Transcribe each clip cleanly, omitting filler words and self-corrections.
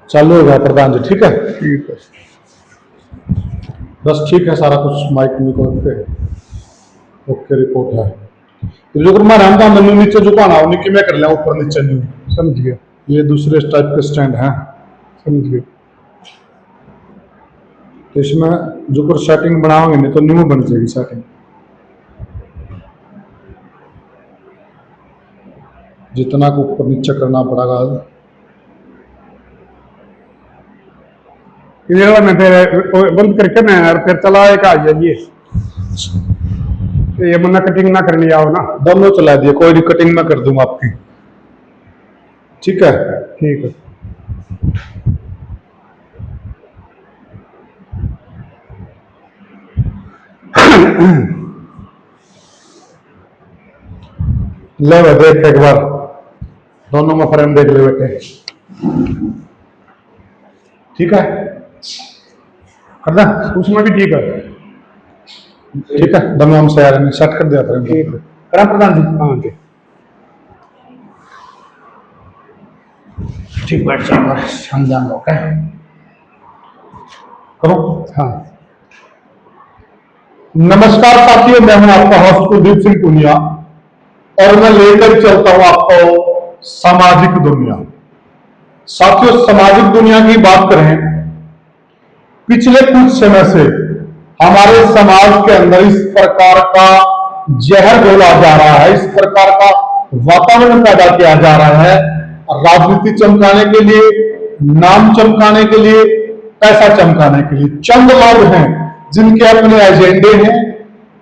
चालू होगा प्रधान जी, ठीक है। ठीक है बस ठीक है, सारा कुछ माइक में ओके है, ओके रिपोर्ट है। तो जो मैं नाम का मेनू नीचे झुकाना हो निकी में कर लिया, ऊपर नीचे न्यू। समझ गया ये दूसरे टाइप के स्टैंड हैं। समझ गया। तो इसमें जो कुछ सेटिंग बनाओगे नहीं तो न्यू बन जाएगी सेटिंग। जितना को ऊपर नीचे करना पड़ेगा। ये मैं फिर बंद करके मैं यार फिर चला एक आ जाइए, ये मना कटिंग ना करनी आओ ना। दोनों चला दिए, कोई भी कटिंग मैं कर दूंगा आपकी, ठीक है। ठीक है ले लो देख एक बार, दोनों में फ्रेम देख ले बेटे, ठीक है। कर दे उसमें भी ठीक है। ठीक है, दोनों हम से यार सेट कर दिया फ्रेम। ठीक है करा प्रधान जी। हाँ जी ठीक बैठ जाओ, हम जान लो क्या करो। हाँ। नमस्कार साथियों, मैं हूं आपका होस्ट कुलदीप सिंह पुनिया और मैं लेकर चलता हूं आपको सामाजिक दुनिया। साथियों, सामाजिक दुनिया की बात करें, पिछले कुछ समय से हमारे समाज के अंदर इस प्रकार का जहर घोला जा रहा है, इस प्रकार का वातावरण पैदा किया जा रहा है, राजनीति चमकाने के लिए, नाम चमकाने के लिए, पैसा चमकाने के लिए। चंद लोग हैं जिनके अपने एजेंडे हैं,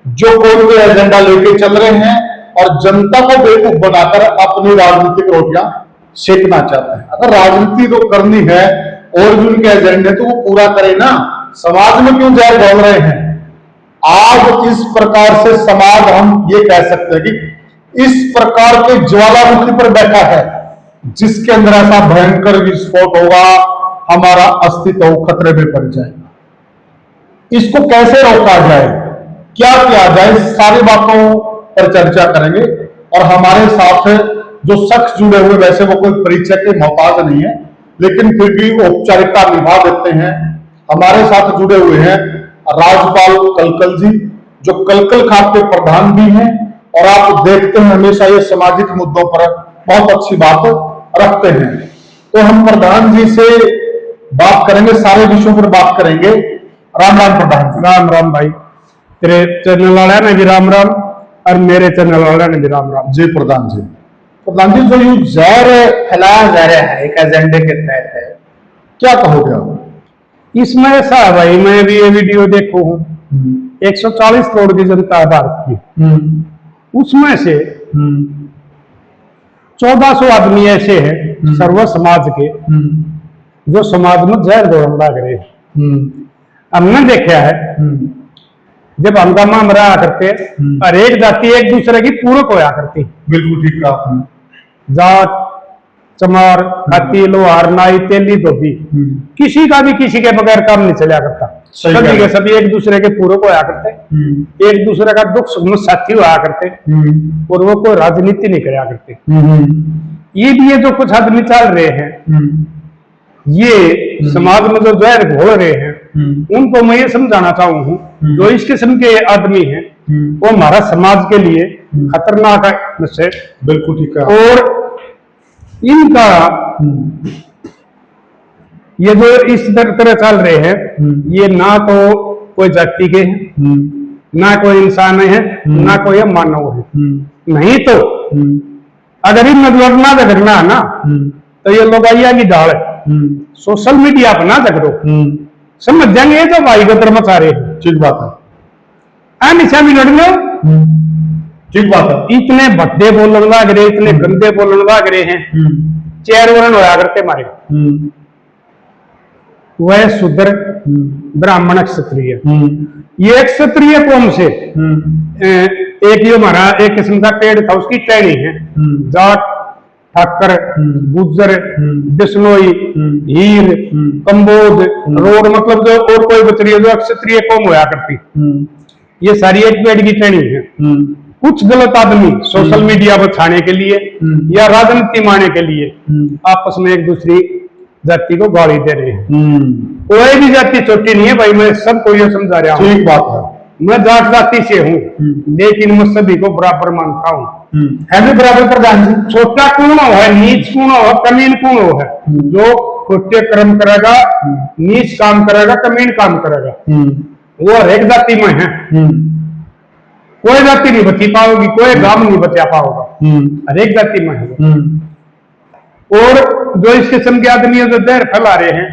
जो कोई भी एजेंडा लेके चल रहे हैं और जनता को बेवकूफ बनाकर अपनी राजनीतिक रोटियां सेकना चाहते हैं। अगर राजनीति तो करनी है और भी उनके एजेंडे तो वो पूरा करे ना, समाज में क्यों जहर घोल रहे हैं। आज इस प्रकार से समाज, हम ये कह सकते हैं कि इस प्रकार के ज्वालामुखी पर बैठा है जिसके अंदर ऐसा भयंकर विस्फोट होगा, हमारा अस्तित्व खतरे में पड़ जाएगा। इसको कैसे रोका जाए, क्या किया जाए, सारी बातों पर चर्चा करेंगे। और हमारे साथ जो शख्स जुड़े हुए, वैसे वो कोई परिचय के मोहताज नहीं है लेकिन फिर भी औपचारिकता निभा देते हैं। हमारे साथ जुड़े हुए हैं राजपाल कलकल जी, जो कलकल खाप के प्रधान भी हैं और आप देखते हैं हमेशा ये सामाजिक मुद्दों पर बहुत अच्छी बात रखते हैं। तो हम प्रधान जी से बात करेंगे, सारे विषयों पर बात करेंगे। राम राम प्रधान जी। राम राम भाई, तेरे चैनल वाला ने भी राम राम और मेरे चैनल वाला ने भी राम राम। जी प्रधान जी। प्रधान जी, जो ये जहर फैलाया जा रहा है एक एजेंडे के तहत है, क्या कहोगे आप? इसमें ऐसा है भाई, मैं भी ये वीडियो देखो हूँ, 140 करोड़ की जनता है भारत की, उसमें से 1400 आदमी ऐसे हैं सर्व समाज के जो समाज में जहर घोलने लग रहे हैं। हमने देखा है जब हंगामा में रहा करते, हर एक जाति एक दूसरे की पूरक होया करती। बिल्कुल ठीक कहा आपने। जाट, चमार, खाती, लोहार, नाई, तेली, धोबी, किसी का भी किसी के बगैर काम नहीं चला करता। सभी के सभी एक दूसरे के पूरक होया करते, एक दूसरे का दुख सुख में साथी होया करते और वो कोई राजनीति नहीं कराया करते। ये भी ये जो कुछ आदमी चल रहे हैं, ये समाज में जो जहर घोल रहे हैं, उनको मैं ये समझाना चाहूँ, जो इस किस्म के आदमी हैं वो हमारा समाज के लिए खतरनाक है। बिल्कुल ठीक है। और इनका ये जो इस तरह चल रहे हैं, ये ना तो कोई जाति के हैं, ना कोई इंसान है, ना कोई मानव है। नहीं तो अगर इन लड़ना झगड़ना है ना, तो ये लोगाइया की ढाल है, सोशल मीडिया पर ना झगड़ो, समझ जाएंगे ये तो भाई को तरफ मचा रहे हैं। ठीक बात है। निशा भी लड़ लो, ठीक बात है। इतने भद्दे बोलने लग रहे, इतने गंदे बोलने लग रहे हैं, चेयर वरण होया करते मारे। वह शूद्र ब्राह्मण क्षत्रिय, ये क्षत्रिय कौम से एक ये हमारा एक किस्म का पेड़ था, उसकी टहनी है। जाट, ठाकर, गुज्जर, बिश्नोई, हीर, कंबोज, रोड, मतलब जो और कोई बच रही है जो क्षत्रिय कौम होया करती, ये सारी एक पेड़ की टहनी है। कुछ गलत आदमी सोशल मीडिया पर छाने के लिए या राजनीति माने के लिए आपस में एक दूसरी जाति को गाली दे रहे हैं। कोई भी जाति छोटी नहीं है भाई, मैं सबको ये समझा रहा हूँ। ठीक बात है। मैं जाट जाति से हूँ, लेकिन मैं सभी को बराबर मानता हूँ। है भी बराबर प्रधान जी। छोटा कौन हो है, नीच कौन हो, कमीन कौन हो है। जो छोटे कर्म करेगा, नीच काम करेगा, कमीन काम करेगा, वो हर एक जाति में है। कोई जाति नहीं बची पाओगी, कोई गांव नहीं बचा पाओगा, हर एक जाति में है। और जो इस किस्म के आदमी जो जहर फैला रहे हैं,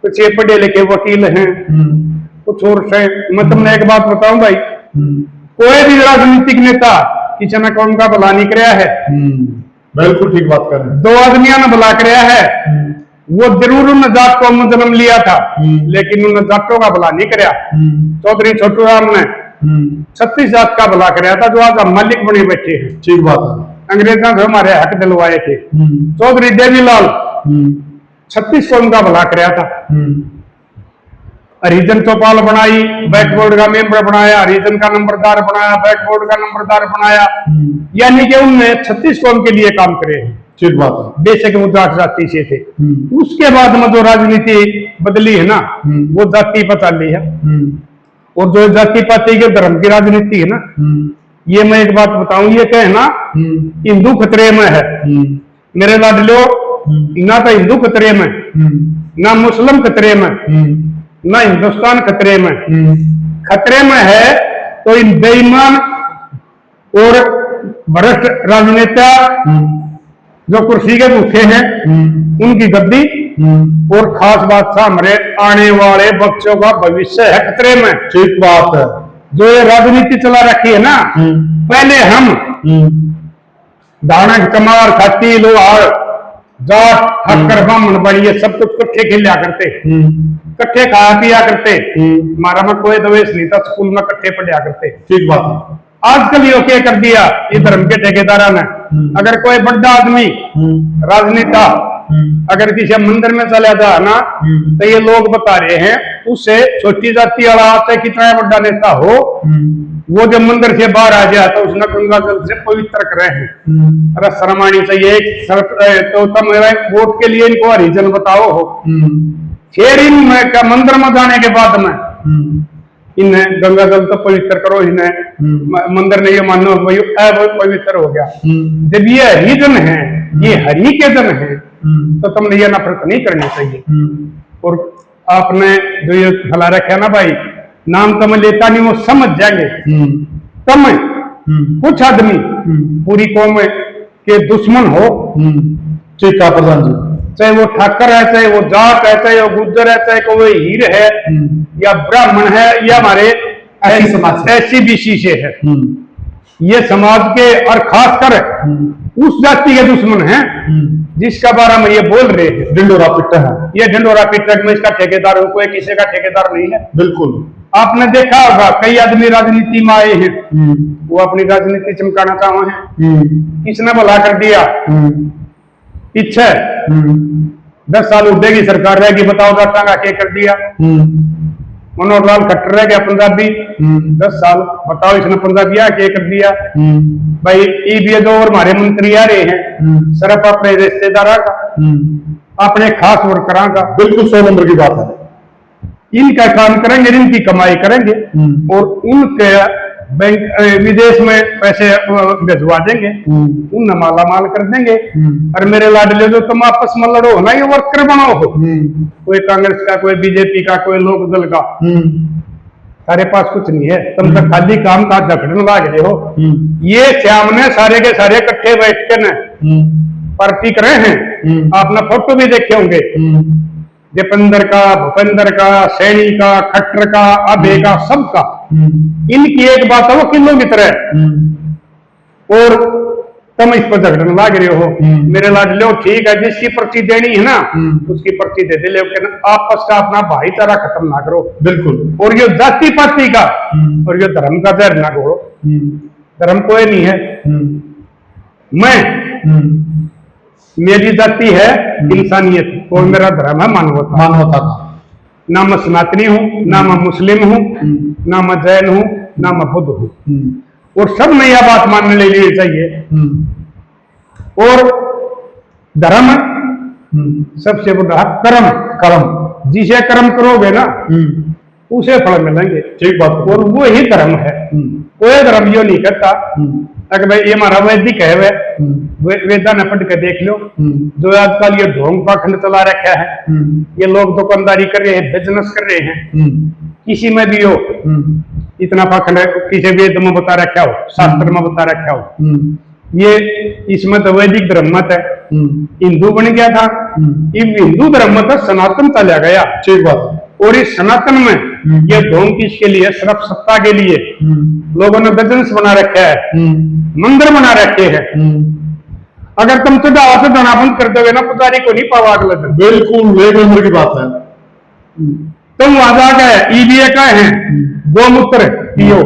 कुछ ये पढ़े लिखे वकील हैं, कुछ और से। मैं तुमने एक बात बताऊं भाई, कोई भी राजनीतिक नेता किसी ने कौन का भला नहीं कराया है। बिल्कुल ठीक बात कर रहे हैं। 2 आदमियों ने भला कराया है, वो जरूर उन जात को जन्म लिया था, लेकिन उन जातों का भला नहीं कराया। चौधरी छोटू राम ने 36 जात का भला कराया था, जो आज हम मालिक बने बैठे हैं। ठीक बात है। अंग्रेजों से हमारे हक दिलवाए थे। चौधरी देवीलाल 36 कौम का भला कराया था। हरिजन चौपाल बनाई, बैकबोर्ड का मेंबर बनाया, हरिजन का नंबरदार बनाया, बैकबोर्ड का नंबरदार बनाया, यानी कि उनने 36 कौम के लिए काम करे हैं। ठीक बात है। बेशक वो जाट जाति से थे। उसके बाद में जो राजनीति बदली है ना, वो जाति पता ली है। और जो जाति पाति के धर्म की राजनीति है ना, ये मैं एक बात बताऊं, ये कहना हिंदू खतरे में है। मेरे लाडलो, ना तो हिंदू खतरे में, ना मुस्लिम खतरे में, ना हिंदुस्तान खतरे में। खतरे में है तो इन बेईमान और भ्रष्ट राजनेता जो कुर्सी के भूखे हैं, उनकी गद्दी और खास बात था हमारे आने वाले बच्चों का भविष्य है खतरे में। ठीक बात है। जो ये राजनीति चला रखी है ना, पहले हम दाना कमार खाती लोहार जाट हक्कर ब्राह्मण बड़ी ये सब कुछ इकट्ठे खेलिया करते, इकट्ठे खाया पिया करते। हमारा में कोई द्वेष नहीं था, स्कूल में इकट्ठे पढ़िया करते। ठीक बात है। आजकल ये क्या कर दिया ये धर्म के ठेकेदारा ने, अगर कोई बड़ा आदमी राजनेता अगर किसी मंदिर में चला जा ना, तो ये लोग बता रहे हैं उससे छोटी जाति वाला चाहे कितना बड़ा नेता हो, वो जब मंदिर से बाहर आ जाए तो उसने गंगा जल से पवित्र करे हैं। अरे शर्म आनी चाहिए। तो तुम वोट के लिए इनको हरिजन बताओ हो, फिर इन मंदिर में जाने के बाद में इन्हें गंगा जल तो पवित्र करो, इन्हें मंदिर ने ये मानो पवित्र हो गया। जब ये हरिजन है, ये हरि के जन है, तो तुमने ये नफरत नहीं करनी चाहिए। और आपने जो ये भला रखा ना भाई, नाम तो मैं लेता नहीं, वो समझ जाएंगे। तम कुछ आदमी पूरी कौम के दुश्मन हो, ठीक है प्रधान जी, चाहे वो ठाकर है, चाहे वो जाट है, चाहे वो गुज्जर है, चाहे कोई हीर है या ब्राह्मण है या हमारे ऐसी बीसी से है, ये समाज के और खासकर उस जाति के दुश्मन हैं जिसका बारे में ये बोल रहे हैं। ढिंडोरा पिट्टा है ये ढिंडोरा पिट्टा, में इसका ठेकेदार हूं, कोई किसी का ठेकेदार नहीं है। बिल्कुल। आपने देखा होगा कई आदमी राजनीति में आए हैं, वो अपनी राजनीति चमकाना चाहे हैं, किसने भला कर दिया पीछे 10 साल उड़ेगी सरकार रहेगी, बताओ जाटा का क्या कर दिया। मनोहर लाल खट्टर रह गया पंजाबी 10 साल, बताओ इसने पंजाबी क्या कर दिया भाई। ये जो और हमारे मंत्री आ रहे हैं सिर्फ अपने रिश्तेदार का, अपने खास वर्करां का। बिल्कुल 100 नंबर की बात है। इनका काम करेंगे, इनकी कमाई करेंगे और उनके बैंक विदेश में पैसे भिजवा देंगे, उन माला माल कर देंगे। और मेरे लाडले जो तुम आपस में लड़ो ना, ये वर्कर बनाओ हो, कोई कांग्रेस का, कोई बीजेपी का, कोई लोक दल का, सारे पास कुछ नहीं है। तुम तो खाली काम का झगड़ने लाग रहे हो। ये सामने सारे के सारे इकट्ठे बैठ के न पार्टी करे हैं, आपने फोटो भी देखे होंगे, दीपेंद्र का, भूपेंद्र का, सैनी का, खट्टर का, अभय का, सबका। इनकी एक बात है वो किलो की तरह, और तुम इस पर झगड़ने लाग रहे हो। मेरे लाडले ठीक है, जिसकी पर्ची देनी है ना उसकी पर्ची दे दे, लेकिन आपस का अपना भाईचारा खत्म ना करो। बिल्कुल। और ये जाति पाति का और ये धर्म का जहर ना घोड़ो। धर्म कोई नहीं है, मैं मेरी जाति है इंसानियत और मेरा धर्म है मानवता। मानवता का। ना मैं सनातनी हूँ, ना मैं मुस्लिम हूँ, ना मैं जैन हूँ, ना मैं बुद्ध हूँ, और सब में यह बात मानने ले लिए चाहिए। और धर्म सबसे बड़ा कर्म। कर्म, जिसे कर्म करोगे ना उसे फल मिलेंगे। ठीक बात। और वो ही धर्म है। कोई धर्म यो नहीं कहता अगर भाई ये हमारा वैदिक है वेदा ने पढ़ के देख लो। जो आजकल ये ढोंग पाखंड चला रखा है, ये लोग दुकानदारी कर रहे हैं, बिजनेस कर रहे हैं, किसी में भी हो इतना पाखंड है, किसी वेद में बता रखा हो, शास्त्र में बता रखा हो, ये इसमें तो वैदिक धर्म मत है, हिंदू बन गया था, हिंदू धर्म मत सनातन चला गया। ठीक बात। और इस सनातन में ये ढोंग किसके लिए? सिर्फ सत्ता के लिए लोगों ने बिजनेस बना रखा है, मंदिर बना रखे हैं। अगर तुम चढ़ावा से दाना बंद कर दोगे ना, पुजारी को नहीं पावा अगले दिन। बिल्कुल एक नंबर की बात है। तुम वहां जाकर ईवीए का है गोमूत्र पियो,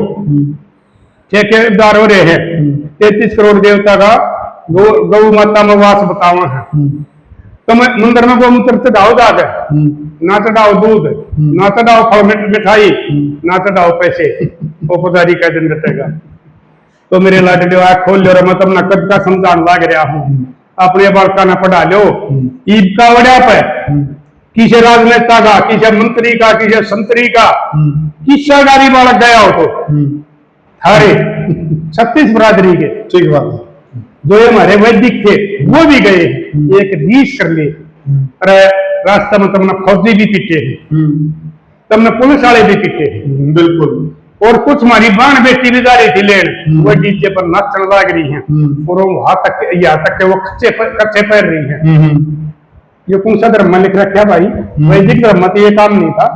ठेकेदार हो रहे हैं 33 करोड़ देवता का गौ माता में वास बतावा है। तुम मंदिर में गोमूत्र चढ़ाओ जाकर, ना चढ़ाओ दूध, ना चढ़ाओ फल मिठाई, ना चढ़ाओ पैसे, वो पुजारी का दिन रटेगा। तो मेरे लाडले आँख खोल लो, मैं तुम नकद का समझान लाग रहा हूँ, अपने बालका न पढ़ा लो। ईद का वड़ा पे किसी राजनेता का, किसी मंत्री का, किसी संतरी का, किसी गाड़ी बालक गया हो तो थारे 36 बरादरी के। ठीक बात है। जो हमारे वैदिक थे वो भी गए, एक रीस कर ले। अरे रास्ते में तुमने फौजी भी पीटे हैं, तुमने पुलिस वाले भी पीटे हैं। बिल्कुल। और कुछ हमारी बाण बेटी भी जा रही थी लेन, वो डीजे पर नाचने लग रही है, और वो यहाँ तक के वो कच्चे पैर रही है। ये कौन सा धर्म में लिख रखा है भाई? वैदिक धर्म में तो ये काम नहीं था।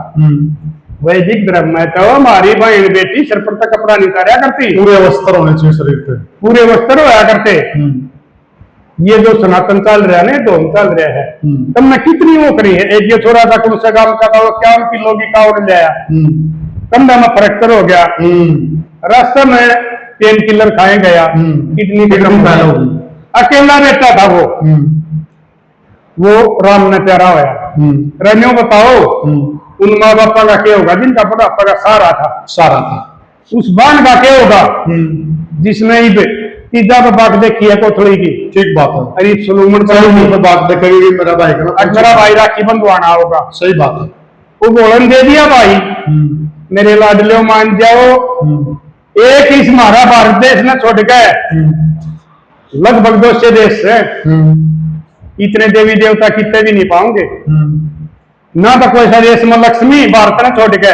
वैदिक धर्म में तो हमारी बहन बेटी सिर पर तक कपड़ा नहीं उतारा करती, पूरे वस्त्र होने चाहिए शरीर पे, पूरे वस्त्र होया करते। ये जो सनातन चल रहा है ना, ढोंग चल रहा है, तुमने कितनी वो करी है। एक ये छोरा था कुछ काम का था, वो क्या किलो की कावड़ ले आया, कंधा में फ्रैक्चर हो गया, रास्ते में पेन किलर खाए गया, किडनी अकेला बेटा था वो राम ने प्यारा होया। रनियो बताओ उन माँ बापा का क्या होगा जिनका बुढ़ापा का सारा था। उस बाण का क्या होगा जिसने तीजा पे बात देखी है कोथड़ी की। ठीक बात है। अरे सुलूमन पे बात देखेगी मेरा भाई राखी बंधवाना होगा। सही बात है। वो बोलन दे दिया भाई, मेरे लाडले मान जाओ, एक इस हमारा भारत देश ने छोड़ के लगभग 200 देश से इतने देवी देवता कितने भी नहीं पाओगे। ना तो कोई सा देश में लक्ष्मी भारत ने छोड़ के,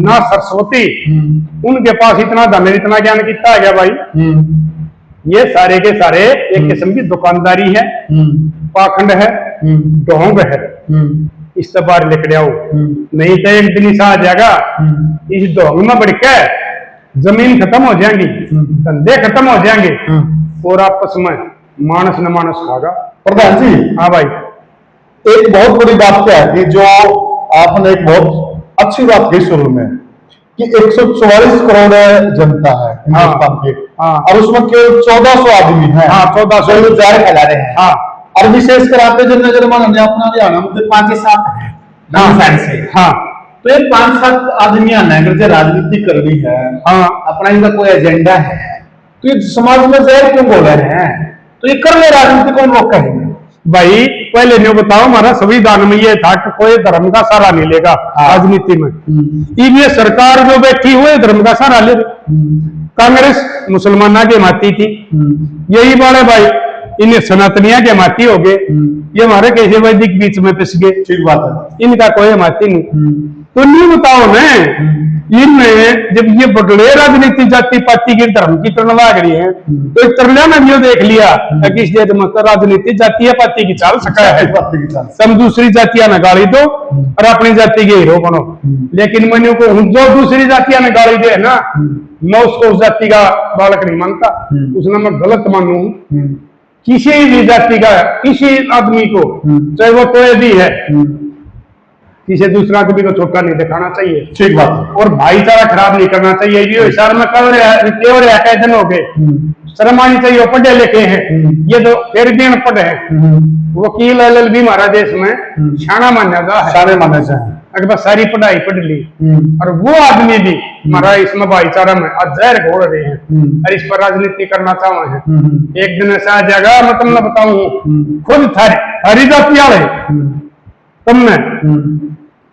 ना सरस्वती, उनके पास इतना धन इतना ज्ञान कितना है क्या भाई? ये सारे के सारे एक किस्म की दुकानदारी है, पाखंड है, ढोंग है। इससे बाहर निकल आओ, नहीं तो एक दिन ऐसा आ जाएगा इस ढोंग में बढ़ के जमीन खत्म हो जाएंगी, धंधे खत्म हो जाएंगे, और आपस में मानस न मानस खागा। प्रधान जी, हाँ भाई, एक बहुत बड़ी बात क्या है कि जो आपने एक बहुत अच्छी बात कही शुरू में कि 144 करोड़ जनता है हिंदुस्तान की, और उसमें केवल 1400 आदमी है। 1400 फैला रहे हैं। हाँ, और विशेषकर आपके जो नजर में अपना हरियाणा में 5-7 है। हाँ, तो ये 5-7 आदमी अगर जो राजनीति करनी है, अपना इनका कोई एजेंडा है, तो ये समाज में जहर क्यों बोल रहे हैं? तो ये कर ले राजनीति कौन रोक कहेंगे भाई? पहले नहीं बताओ, हमारा संविधान में ये था कि कोई धर्म का सहारा नहीं लेगा राजनीति में। ये सरकार जो बैठी हुई धर्म का सहारा ले, कांग्रेस मुसलमाना के माती थी, यही बात भाई इन्हें सनातनिया के माती हो गए, ये हमारे कैसे वैदिक बीच में पिस गए। ठीक बात है। इनका कोई माती नहीं। तो नहीं बताओ ना, इनमें जब ये बदले राजनीति जाति पाति की धर्म की तरह लाग रही है, तो एक तरह ने भी देख लिया कि इस देश में राजनीति जाति पाति की चाल सका है। तुम दूसरी जातियां न गाली दो और अपनी जाति के हीरो बनो, लेकिन मैंने को जो दूसरी जातियां न गाली दे ना, मैं उसको उस जाति का बालक नहीं मानता, उसने मैं गलत मानू। किसी भी जाति का किसी आदमी को, चाहे वो कोई भी है, किसी दूसरा आदमी को छोटा नहीं दिखाना चाहिए। ठीक बात है। और भाईचारा खराब नहीं करना चाहिए। ये शहर में केवल दिन हो गए, शर्म आनी चाहिए, पढ़े लिखे हैं, ये तो फिर भी अनपढ़ है। वकील LLB हमारा देश में शाना मान्यता है, शाना मान्यता है। अगर बस सारी पढ़ाई पढ़ ली, और वो आदमी भी हमारा इसमें भाईचारा में जहर घोल रहे हैं और इस पर राजनीति करना चाहते हैं। एक दिन ऐसा आ जाएगा, मतलब मैं बताऊं, खुद थारी जाति वाले तुमने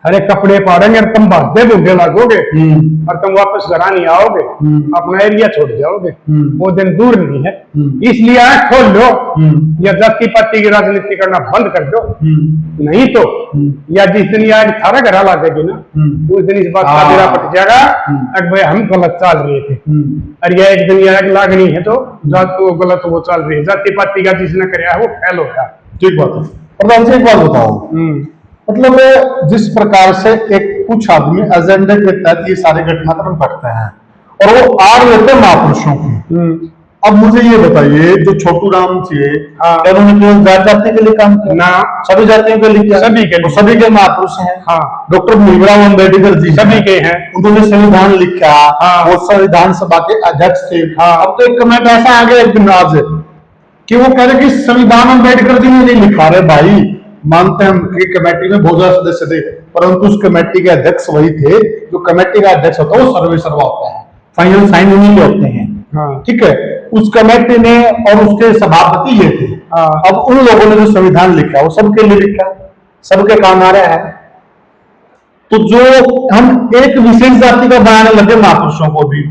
हरे कपड़े पाड़ेंगे और तुम भागते भूखे लागोगे और तुम वापस घर नहीं आओगे, अपना एरिया छोड़ जाओगे। वो दिन दूर नहीं है, इसलिए आंख खोल लो या जाति पाति की राजनीति करना बंद कर दो, नहीं तो या जिस दिन यार थारा घर ला देगी ना, उस दिन इस बात का बेड़ा पट जाएगा अगर भाई हम गलत चल रहे थे, और यह एक दिन यार लागनी है तो गलत वो चल रही है। जाति पाति का जिसने कराया वो फैल होता। ठीक बात है। प्रधान जी एक बात बताओ, मतलब जिस प्रकार से एक कुछ आदमी एजेंडे के तहत ये सारे घटनाक्रम करते हैं और वो आड़ लेते हैं महापुरुषों की। अब मुझे ये बताइए, जो छोटू राम थे, उन्होंने केवल जात जाति के लिए काम किया ना, सभी जातियों के लिए किया, सभी के महापुरुष हैं। डॉक्टर भीमराव अम्बेडकर जी सभी के हैं, उन्होंने संविधान लिखा, वो संविधान सभा के अध्यक्ष थे। अब तो एक कमेंट ऐसा आ गया एक दिन आज कि वो कह रहे कि संविधान अम्बेडकर जी ने नहीं लिखा। रहे भाई, मानते हैं कि कमेटी में बहुत ज्यादा सदस्य थे, परंतु उस कमेटी के अध्यक्ष वही थे। जो कमेटी का अध्यक्ष होता है वो सर्वे सर्वा होता है, फाइनल साइन उन्हीं के होते हैं। ठीक है, उस कमेटी ने और उसके सभापति ये थे। अब उन लोगों ने जो संविधान लिखा वो सबके लिए लिखा, सबके काम आ रहा है। तो जो हम एक विशेष जाति का बनाने लगे महापुरुषों को भी,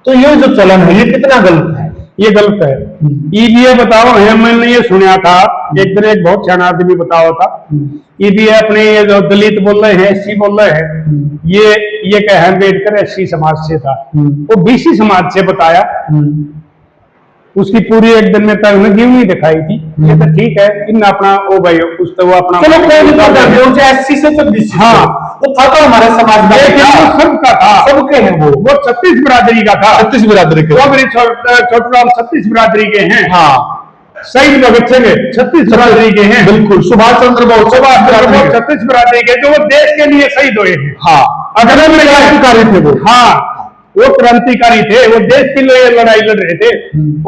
तो ये जो चलन है ये कितना गलत है? ये गलत है। ये बताओ है, मैंने ये सुना था एक दिन, एक बहुत सियाना आदमी बताओ था, ये अपने ये जो दलित बोल रहे हैं, एससी बोल रहे हैं, ये कह अम्बेडकर एससी समाज से था, वो बीसी समाज से बताया। उसकी पूरी एक दिन में तक जीवनी दिखाई थी। ये तो ठीक है, इन अपना ओ भाई उस तो वो अपना चलो एससी से तो बीसी, वो था तो हमारे समाज में सबका था, सबके हैं। वो 36 बिरादरी का था, 36 बिरादरी के, छोटू राम 36 बिरादरी के हैं। शहीद भगत सिंह 36 बिरादरी के हैं। बिल्कुल, सुभाष चंद्र बोस 36 बिरादरी के, जो वो देश के लिए शहीद हुए हैं। अगर क्रांतिकारी थे वो क्रांतिकारी थे, वो देश के लिए लड़ाई लड़ रहे थे।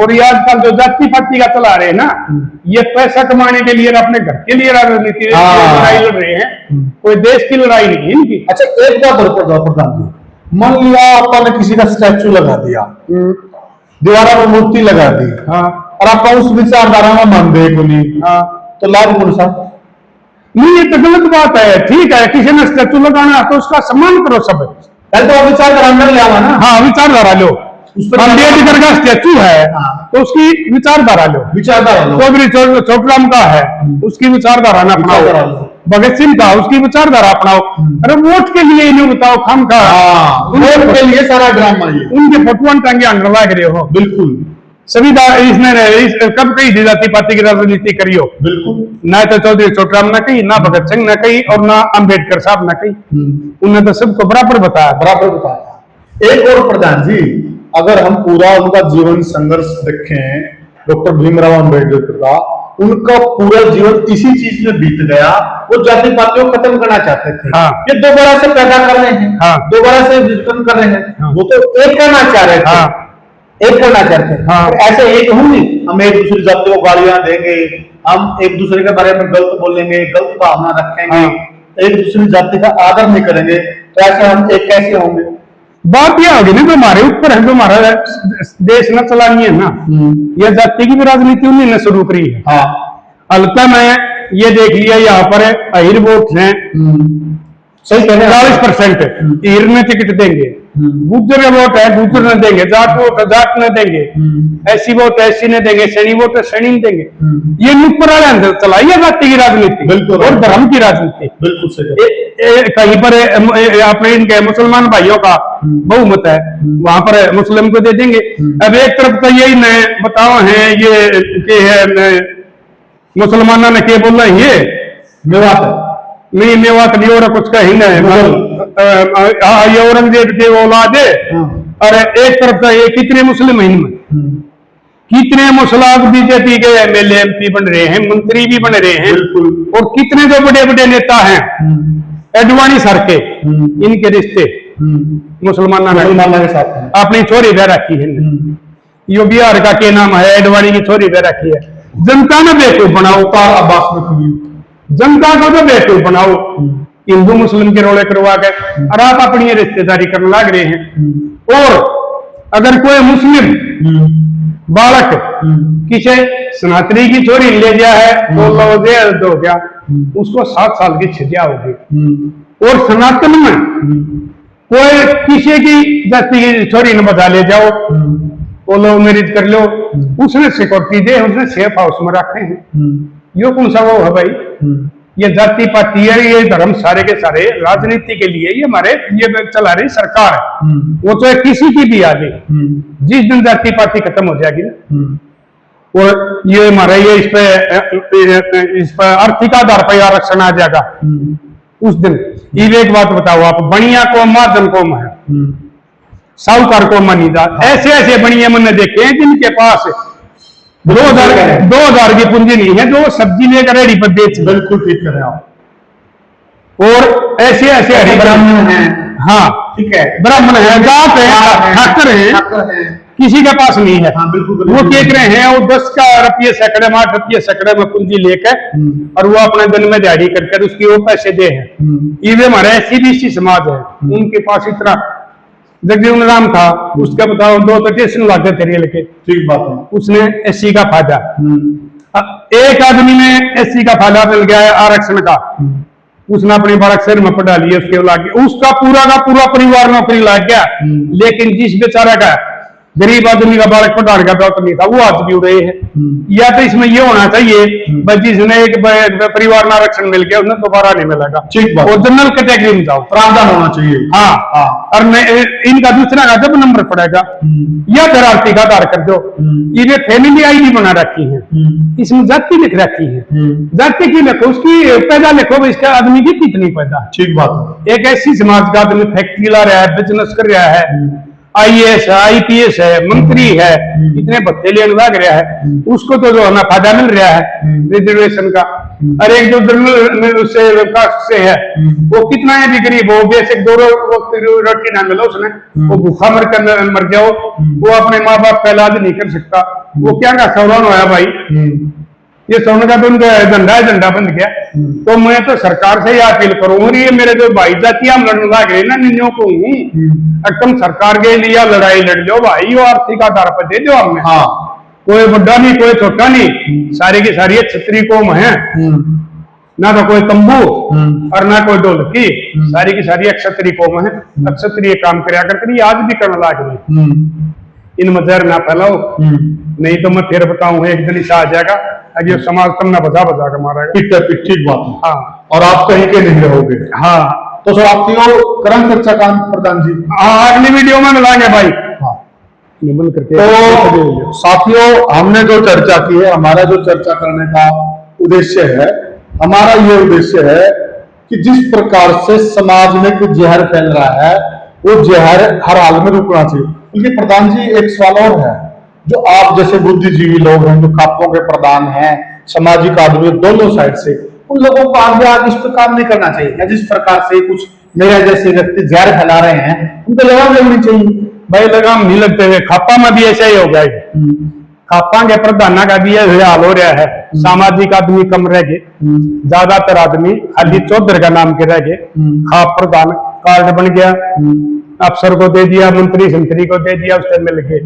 और ये आजकल जो जाति पाति का चला रहे हैं ना, ये पैसा कमाने के लिए अपने घर के लिए राजनीति लड़ाई लड़ रहे हैं, कोई देश की लड़ाई नहीं है इनकी। अच्छा एक बात और प्रधान जी, मान लिया आपने किसी का स्टैचू लगा दिया, दीवारों में मूर्ति लगा दी, और आप उस विचारधारा में मान दे को नहीं, तो लाभ कौन सा? नहीं, ये तो गलत बात है। ठीक है, किसी ने स्टैचू लगाना तो उसका सम्मान करो सब, पहले तो विचारधारा अंदर ले आवा ना। विचारधारा लो। अम्बेडकर का स्टैचू है तो उसकी विचारधारा लो, छोटू राम का है उसकी विचारधारा ना अपनाओ, भगत सिंह का उसकी विचारधारा अपनाओ। अरे वोट के लिए इन्हें बताओ खाम का, वोट के लिए सारा ड्रामा, उनके फोटोन टांगे अंडर लग रहे हो। बिल्कुल सभी इसने कब कही जाति पाति की राजनीति करी हो? बिल्कुल, ना तो चौधरी छोटू राम ने कही, ना भगत सिंह ने कही, और ना अम्बेडकर साहब ने कही। उन्होंने तो सबको बराबर बताया। एक और प्रधान जी, अगर हम पूरा उनका जीवन संघर्ष देखें, डॉक्टर भीमराव अम्बेडकर का, उनका पूरा जीवन इसी चीज में बीत गया। वो जाति पातियों को खत्म करना चाहते थे। ये दोबारा से पैदा कर रहे हैं, दोबारा से विघटन कर रहे हैं। वो तो एक करना चाह रहे थे, एक करना चाहते हैं। ऐसे एक होंगे, हम एक दूसरी जाति को गालियां देंगे, हम एक दूसरे के बारे में गलत बोलेंगे, गलत भावना रखेंगे, एक दूसरी जाति का आदर नहीं करेंगे, तो ऐसे हम एक कैसे होंगे? बात यह होगी ना, जो हमारे ऊपर है, जो हमारा देश न चलानी है ना, यह जाति की भी राजनीति उन्हीं ने शुरू करी है। हल्का में ये देख लिया, यहाँ पर अहिर वोट है, सही कह रहे हैं, 40% अहिर ने टिकट देंगे, गुज्जर वोट है गुज्जर ने देंगे, जाट वोट है जाट ने देंगे, ऐसी वोट ऐसी ने देंगे, सैनी वोट है सैनी ने देंगे। ये ऊपर वाले चलाई है जाति की राजनीति, बिल्कुल, और धर्म की राजनीति। बिल्कुल सही। कहीं पर अपने इनके मुसलमान भाइयों का बहुमत है, वहां पर मुस्लिम को दे देंगे। अब एक तरफ तो यही न बताओ है, ये के है मुसलमानों ने क्या बोल रहे हैं, ये मेवात नहीं, मेवात नहीं हो रहा, कुछ का ही नहीं, ये औरंगजेब के औलाद है। और एक तरफ का ये कितने मुस्लिम हैं इनमें, कितने मुसलाक बीजेपी के एमएलए एमपी बन रहे हैं, मंत्री भी बन रहे हैं, और कितने जो बड़े बड़े नेता हैं, एडवाणी सर के, इनके रिश्ते मुसलमानों के साथ अपनी छोरी बह रखी है। यो बिहार का क्या नाम है, एडवाणी की छोरी बह रखी है। जनता ने बेवकूफ बनाओ, अब्बास में जनता को तो बेवकूफ बनाओ, हिंदू मुस्लिम के रोले करवा के और आप अपनी ये रिश्तेदारी करने लग रहे हैं। और अगर कोई मुस्लिम बालक किसी सनातनी की चोरी ले गया है तो लो जेल हो गया, उसको 7 साल की सजा होगी। और सनातन में कोई किसी की जाति की चोरी न बता ले जाओ, वो लो मैरिज कर लो, उसने सिक्योरिटी दे, उसने सेफ हाउस में रखे हैं। यो कौन सा वो है भाई? ये जाति पाति है, ये धर्म सारे के सारे राजनीति के लिए ये हमारे ये चला रही सरकार है। वो तो किसी की भी आ गई, जिस दिन जाति पाति खत्म हो जाएगी ना, और ये हमारा ये इस पे आर्थिक आधार पर आरक्षण आ जाएगा उस दिन। ये एक बात बताओ, आप बनिया कौम महाजन कौम है, साहूकार को मानी जा। ऐसे ऐसे बनिया मैंने देखे हैं जिनके पास 2000 की पूंजी नहीं है, जो सब्जी लेकर रेडी पर बेच। बिल्कुल ठीक करें आप। और ऐसे ऐसे हरि ब्राह्मण है, हाँ ठीक है, ब्राह्मण है, जाट है, ठाकर है, किसी के पास नहीं है। हाँ, बिल्कुल, वो देख रहे हैं, वो 10 का रुपये सैकड़े में 8 रुपये सैकड़े में पूंजी लेकर और वो अपने दिन में दिहाड़ी करके उसकी वो पैसे दे हैं। ये हमारे ऐसी भी इसी समाज है, उनके पास इतना जगजीवन राम था, उसका बताओ 2 स्टेशन लागे थे रेल के। ठीक बात है। उसने एससी का फायदा, एक आदमी ने एससी का फायदा मिल गया है आरक्षण का, उसने अपने बालक शहर में पढ़ा लिया, उसके लागे उसका पूरा का पूरा परिवार नौकरी लाग गया। लेकिन जिस बेचारा का गरीब आदमी का बालक पढ़ाने का तो नहीं था, वो आज भी उड़े है। या तो इसमें ये होना चाहिए भाई, जिसने एक परिवार में आरक्षण मिल गया उसने दोबारा नहीं मिलेगा। ठीक बात। और जनरल कैटेगरी में जाओ, प्रावधान होना चाहिए। हाँ, और इनका दूसरा का जब नंबर पड़ेगा या फिर आर्थिक आधार कर दो, ये फैमिली आईडी बना रखी है, इसमें जाति लिख रखी है। जाति की लिखो, उसकी पैदा लिखो, इसका आदमी की कितनी पैदा। ठीक बात है। एक ऐसी समाज का आदमी फैक्ट्री ला रहा है, बिजनेस कर रहा है, IAS है, IPS है, मंत्री है, इतने भत्ते लेने लग रहा है, उसको तो जो हमें फायदा मिल रहा है रिजर्वेशन का। और एक जो जनरल से है, वो कितना है भी गरीब हो, बेसिक 2 रोटी ना मिलो उसने, वो भूखा मर गया, वो अपने माँ बाप का इलाज नहीं कर सकता, वो क्या का सौरान होया भाई? ये सोने का तो उनका झंडा बन गया। तो मैं तो सरकार से यह अपील करूंगा, ये मेरे जो भाई जातियां लड़ने लग रहे ना, निन्यों को एकदम सरकार के लिए लड़ाई लड़ लो भाई, वो आर्थिक आधार पर दे दो हमें। हाँ, कोई बड़ा नहीं, कोई छोटा नहीं, सारी की सारी क्षत्रिय कौम है, ना तो कोई तंबू और ना कोई ढोलकी, सारी की सारी क्षत्रिय कौम है। क्षत्रिय काम कराया करके आज भी करने लग रही। इन मजर ना फैलाओ, नहीं तो मैं फिर बताऊंगा एक दिन ऐसा आ जाएगा, अभी समाज तुम ना बजा कर मारेगा। ठीक बात है। हाँ, और आप कहीं के नहीं रहोगे। हाँ, तो साथियों क्रम चर्चा का प्रधान जी, हाँ, अगली वीडियो में मिलाएंगे भाई। हाँ, तो साथियों हमने जो चर्चा की है, हमारा जो चर्चा करने का उद्देश्य है, हमारा ये उद्देश्य है कि जिस प्रकार से समाज में कुछ जहर फैल रहा है, वो जहर हर हाल में रुकना चाहिए। क्योंकि प्रधान जी एक सवाल और है, जो आप जैसे बुद्धिजीवी लोग हैं, जो खापों के प्रधान हैं, सामाजिक आदमी दोनों साइड से, उन लोगों को आगे इस प्रकार नहीं करना चाहिए या जिस प्रकार से कुछ मेरे जैसे व्यक्ति जहर फैला रहे हैं, उनको लगाम लगनी चाहिए। भाई लगाम नहीं लगते हुए खापा में भी ऐसा ही हो गया। खापा के प्रधान का भी यह हाल हो रहा है, सामाजिक आदमी कम रह गए, ज्यादातर आदमी खाली चौधर का नाम के रह गए। खाप प्रधान कार्ड बन गया, अफसर को दे दिया, मंत्री संतरी को दे दिया, उससे मिल के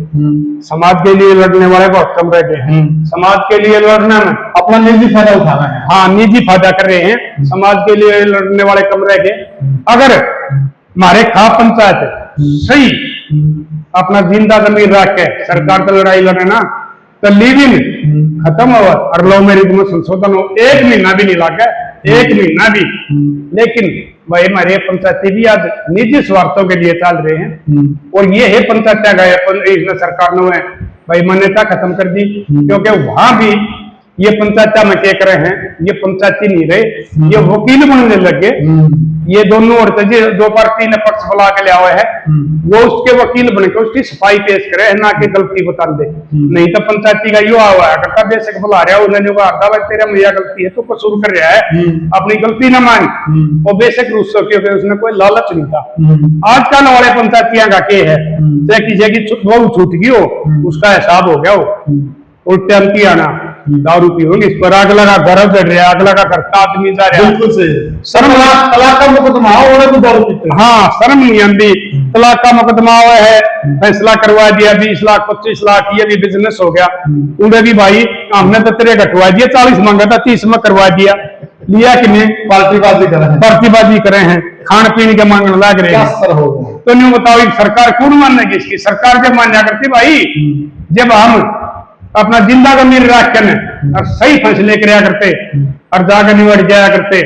समाज के लिए लड़ने वाले बहुत कम रह गए हैं। समाज के लिए लड़ना में अपना निजी फायदा उठाना है। हाँ, निजी फायदा कर रहे हैं, समाज के लिए लड़ने वाले कम रह गए। अगर हमारे खाप पंचायत सही अपना जिंदा जमीन रख के सरकार से लड़ाई लड़े ना, तो लिव इन खत्म हो और लव मैरिज में संशोधन हो, 1 महीना भी नहीं लगा, 1 महीना भी। लेकिन भाई हमारे पंचायती भी आज निजी स्वार्थों के लिए चल रहे हैं, और ये है पंचायत गए सरकार ने भाई मान्यता खत्म कर दी। क्योंकि वहां भी ये पंचायत में क्या कर रहे हैं, ये पंचायती नहीं रहे, ये वकील बनने लगे। ये दोनों और जो पार्टी ने पक्ष बुला के लिया हुआ है, वो उसके वकील बन के उसकी सफाई पेश करे, ना कि गलती बता दे। नहीं तो पंचायती का युवा हुआ है करता बेशक बुला रहा है, उन्होंने भाई तेरा मैया गलती है, तो कसूर कर रहा है, अपनी गलती न मान, वो बेशक रूस क्योंकि उसने कोई लालच नहीं था। आजकल वाले पंचायतियां का क्या है, चाहे किसी की बहू छूट गई हो, उसका हिसाब हो गया हो, उल्टे अंती आना दारू पी होगी, इस पर अगला का घर चढ़ रहा, अगला का घर का आदमी जा रहा। बिल्कुल सही। तलाक का मुकदमा हो तो दारू पीते हैं। हाँ, शर्म नहीं आती। तलाक का मुकदमा हुआ है, फैसला करवा दिया, 20 लाख 25 लाख, ये भी बिजनेस हो गया। उन्हें भी भाई हमने तो तेरे घटवा दिया, 40 मांगा था 30 में करवा दिया, लिया कि नहीं? पार्टीबाजी करे हैं, खान पीने के मांगने लग रहे हैं। तो नहीं बताओ सरकार कौन मानेगी इसकी? सरकार जब मान जा करती भाई, जब हम अपना जिंदा गंभीर रख कर और सही फैसले कराया करते और जाकर निवट जाया करते,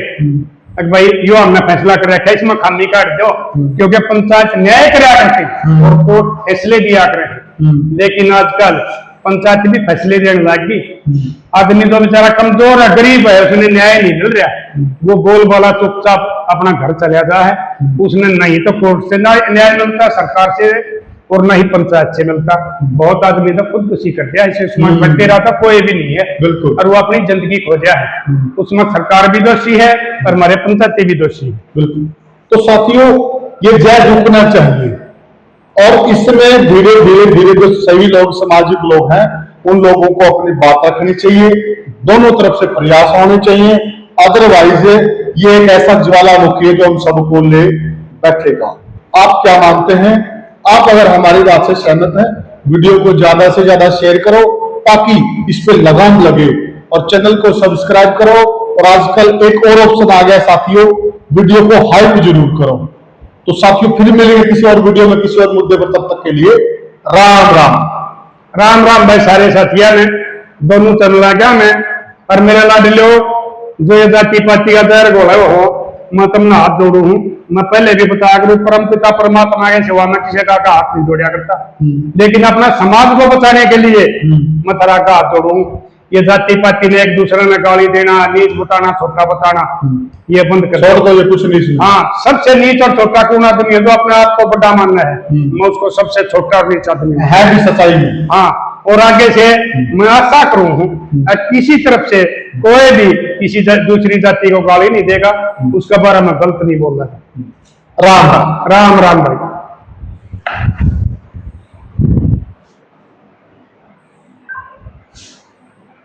भाई यो हमने फैसला कर रखा है, इसमें खामी काट दो, क्योंकि पंचायत न्याय कराया करती और कोर्ट फैसले दिया करे। लेकिन आजकल पंचायत भी फैसले देने लगी। आदमी तो बेचारा कमजोर है, गरीब है, उसने न्याय नहीं मिल रहा, वो बोल बोला चुपचाप अपना घर चला जा है। उसने नहीं तो कोर्ट से न्याय मिलता, सरकार से, और न ही पंचायत से मिलता। बहुत आदमी तो खुदकुशी कर दिया, इसे उसमें बटे रहा था, कोई भी नहीं है बिल्कुल, और वो अपनी जिंदगी खोजा है। उसमें सरकार भी दोषी है और हमारे पंचायती भी दोषी है। बिल्कुल। तो साथियों, ये जय रुकना चाहिए और इसमें धीरे धीरे जो सही लोग, सामाजिक लोग हैं, उन लोगों को अपनी बात रखनी चाहिए, दोनों तरफ से प्रयास होने चाहिए। अदरवाइज ये एक ऐसा ज्वालामुखी है जो हम सबको ले बैठेगा। आप क्या मानते हैं? आप अगर हमारी बात से सहमत हैं, वीडियो को ज्यादा से ज्यादा शेयर करो ताकि इस पे लगाम लगे, और चैनल को सब्सक्राइब करो। और आजकल एक और ऑप्शन आ गया साथियों, वीडियो को हाइप जरूर करो। तो साथियों, फिर मिलेंगे किसी और वीडियो में किसी और मुद्दे पर, तब तक के लिए राम राम। राम राम भाई सारे साथियों ने, दोनों चैनल क्या में और मेरा लाडलो जो ये जाति पाति का दर गोला हो, मैं तुमने हाथ जोड़ू हूँ। मैं पहले भी बताया करूँ, परम पिता परमात्मा के सेवा में किसी का हाथ नहीं जोड़ा करता, लेकिन अपना समाज को बचाने के लिए मैं तरह का हाथ जोड़ू हूँ। ये जाति पाति ने एक दूसरे में गाली देना, नीच बताना, छोटा बताना, ये बंद कर दो। ये कुछ नहीं। हाँ, सबसे नीच और छोटा कौन आदमी है जो अपने आप को बड़ा मानना है, मैं उसको सबसे छोटा और नीच आदमी है भी सच्चाई में। हाँ, और आगे से मैं आशा करूं हूँ किसी तरफ से कोई भी किसी दूसरी जाति को गाली नहीं देगा, उसके बारे में गलत नहीं बोल रहा। राम राम। राम राम भाई।